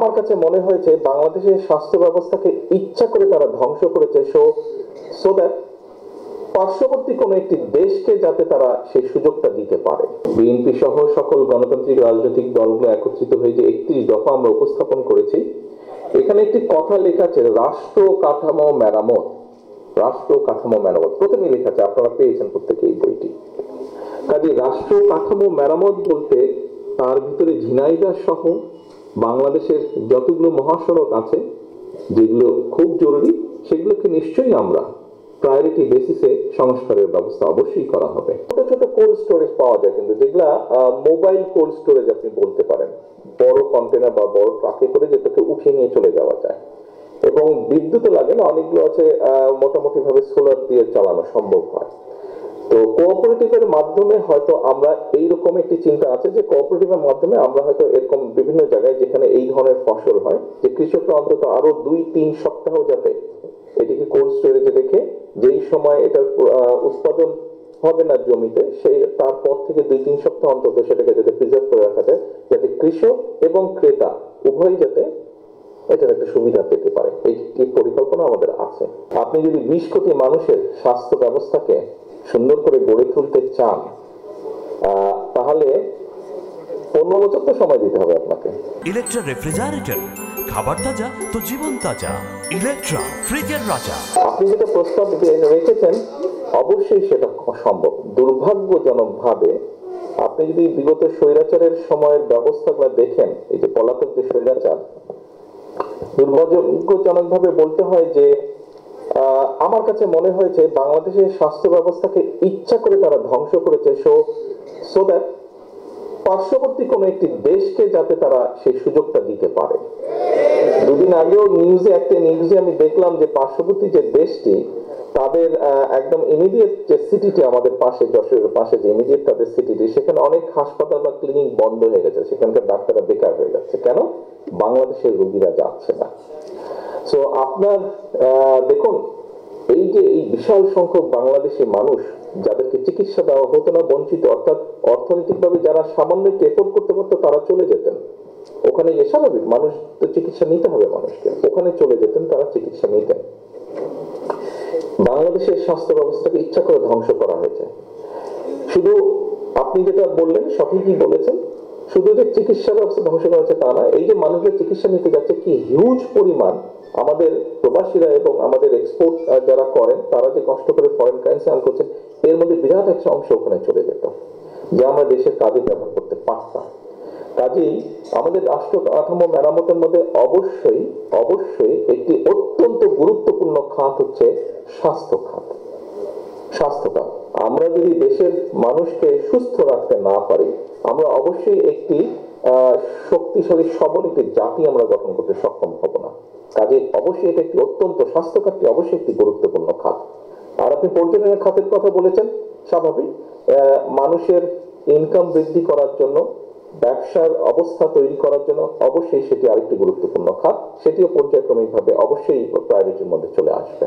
আমার কাছে মনে হয়েছে বাংলাদেশের স্বাস্থ্য ব্যবস্থাকে ইচ্ছা করে তারা ধ্বংস করেছে সো দ্যাট পার্শ্ববর্তী কোনো একটি দেশকে যাতে তারা সেই সুযোগটা দিতে পারে। বিএনপি সহ সকল গণতান্ত্রিক রাজনৈতিক দলগুলো একত্রিত হয়ে যে 31 দফা আমরা উপস্থাপন করেছি, এখানে একটি কথা লেখা আছে রাষ্ট্র কাঠামো মেরামত। রাষ্ট্র কাঠামো মেরামত প্রথমে লেখা আছে, আপনারা পেয়েছেন প্রত্যেকে এই বইটি। কাজে রাষ্ট্র কাঠামো মেরামত বলতে তার ভিতরে ঝিনাইদহ সহ বাংলাদেশের যতগুলো মহাসড়ক আছে যেগুলো খুব জরুরি, সেগুলোকে নিশ্চয়ই আমরা প্রায়োরিটি বেসিসে সংস্কারের ব্যবস্থা অবশ্যই করা হবে। ছোট ছোট কোল্ড স্টোরেজ পাওয়া যায়, কিন্তু যেগুলা মোবাইল কোল্ড স্টোরেজ আপনি বলতে পারেন, বড় কন্টেনার বা বড় ট্রাকে করে যেটাকে উঠিয়ে নিয়ে চলে যাওয়া যায় এবং বিদ্যুৎ লাগে না, অনেকগুলো আছে মোটামুটি ভাবে সোলার দিয়ে চালানো সম্ভব হয়। তো কোঅপারেটিভের মাধ্যমে হয়তো আমরা এইরকম একটি চিন্তা আছে যে কোঅপারেটিভের মাধ্যমে আমরা হয়তো এরকম বিভিন্ন জায়গায় যেখানে এই ধরনের ফসল হয়, যে কৃষকরা অন্তত আরো 2-3 সপ্তাহ যাতে এটিকে কোল্ড স্টোরেজে রেখে যেই সময় এটার উৎপাদন হবে না জমিতে, সেই তারপর থেকে 2-3 সপ্তাহ অন্তত সেটাকে যাতে প্রিজার্ভ করে রাখা যায়, যাতে কৃষক এবং ক্রেতা উভয়ই যাতে এটার একটা সুবিধা পেতে পারে। এই পরিকল্পনা আমাদের আছে। আপনি যদি 20 কোটি মানুষের স্বাস্থ্য ব্যবস্থাকে সুন্দর করে গড়ে তুলতে চান, তাহলে 15 বছর তো সময় দিতে হবে আপনাকে। ইলেকট্রা রেফ্রিজারেটর, খাবার তাজা তো জীবন তাজা। ইলেকট্রা, ফ্রিজের রাজা। আপনি যেটা প্রস্তাব রেখেছেন অবশ্যই সেটা সম্ভব। দুর্ভাগ্যজনকভাবে আপনি যদি বিগত স্বৈরাচারের সময়ের ব্যবস্থাগুলো দেখেন, এই যে পলাতক যে স্বৈরাচার, দুর্ভাগ্যজনকভাবে বলতে হয় যে আমার কাছে মনে হয়েছে বাংলাদেশের স্বাস্থ্য ব্যবস্থাকে ইচ্ছা করে তারা ধ্বংস করেছে সো দ্যাট পার্শ্ববর্তী কোনো একটি দেশকে যাতে তারা সেই সুযোগটা দিতে পারে। দুদিন আগেও একটা নিউজে আমি দেখলাম যে পার্শ্ববর্তী যে দেশটি, তাদের একদম ইমিডিয়েট যে সিটিটি আমাদের পাশে, যশোরের পাশে যে ইমিডিয়েট তাদের সিটিটি, সেখানে অনেক হাসপাতাল বা ক্লিনিক বন্ধ হয়ে গেছে, সেখানকার ডাক্তাররা বেকার হয়ে যাচ্ছে। কেন? বাংলাদেশের রোগীরা যাচ্ছে না। সো আপনার দেখুন, এই যে এই বিশাল সংখ্যক বাংলাদেশি মানুষ যাদেরকে চিকিৎসা দেওয়া হতো না, বঞ্চিত, অর্থাৎ অর্থনৈতিকভাবে যারা সামান্য একটু এফোর্ড করতে পারতো তারা চলে যেতেন ওখানে, গিয়ে স্বাভাবিক মানুষ তো চিকিৎসা নিতে হবে মানুষকে, ওখানে চলে যেতেন, তারা চিকিৎসা নিতেন। বাংলাদেশের স্বাস্থ্য ব্যবস্থাকে ইচ্ছা করে ধ্বংস করা হয়েছে। শুধু আপনি যেটা বললেন সঠিকই বলেছেন, শুধু যে চিকিৎসা ব্যবস্থা ধ্বংস করা হচ্ছে তা না, এই যে মানুষদের চিকিৎসা নিতে যাচ্ছে, কি হিউজ পরিমাণ আমাদের প্রবাসীরা এবং আমাদের এক্সপোর্ট যারা করেন তারা যে কষ্ট করে ফরেন কারেন্সি আর্ন করছেন, এর মধ্যে বিরাট একটা অংশ ওখানে চলে যেত যা আমরা দেশের কাজে ব্যবহার করতে পারতাম। কাজেই আমাদের রাষ্ট্র কাঠামো মেরামতের মধ্যে অবশ্যই একটি অত্যন্ত গুরুত্বপূর্ণ খাত হচ্ছে স্বাস্থ্য খাত। আমরা যদি দেশের মানুষকে সুস্থ রাখতে না পারি, আমরা অবশ্যই একটি শক্তিশালী সবল একটি জাতি আমরা গঠন করতে সক্ষম হব না। কাজে অবশ্যই এটা একটি অত্যন্ত, স্বাস্থ্য খাতটি অবশ্যই একটি গুরুত্বপূর্ণ খাত। আর আপনি পর্যটনের খাতের কথা বলেছেন, স্বাভাবিক, মানুষের ইনকাম বৃদ্ধি করার জন্য, ব্যবসার অবস্থা তৈরি করার জন্য অবশ্যই সেটি আরেকটি গুরুত্বপূর্ণ খাত, সেটিও পর্যায়ক্রমিকভাবে অবশ্যই প্রায়োরিটির মধ্যে চলে আসবে।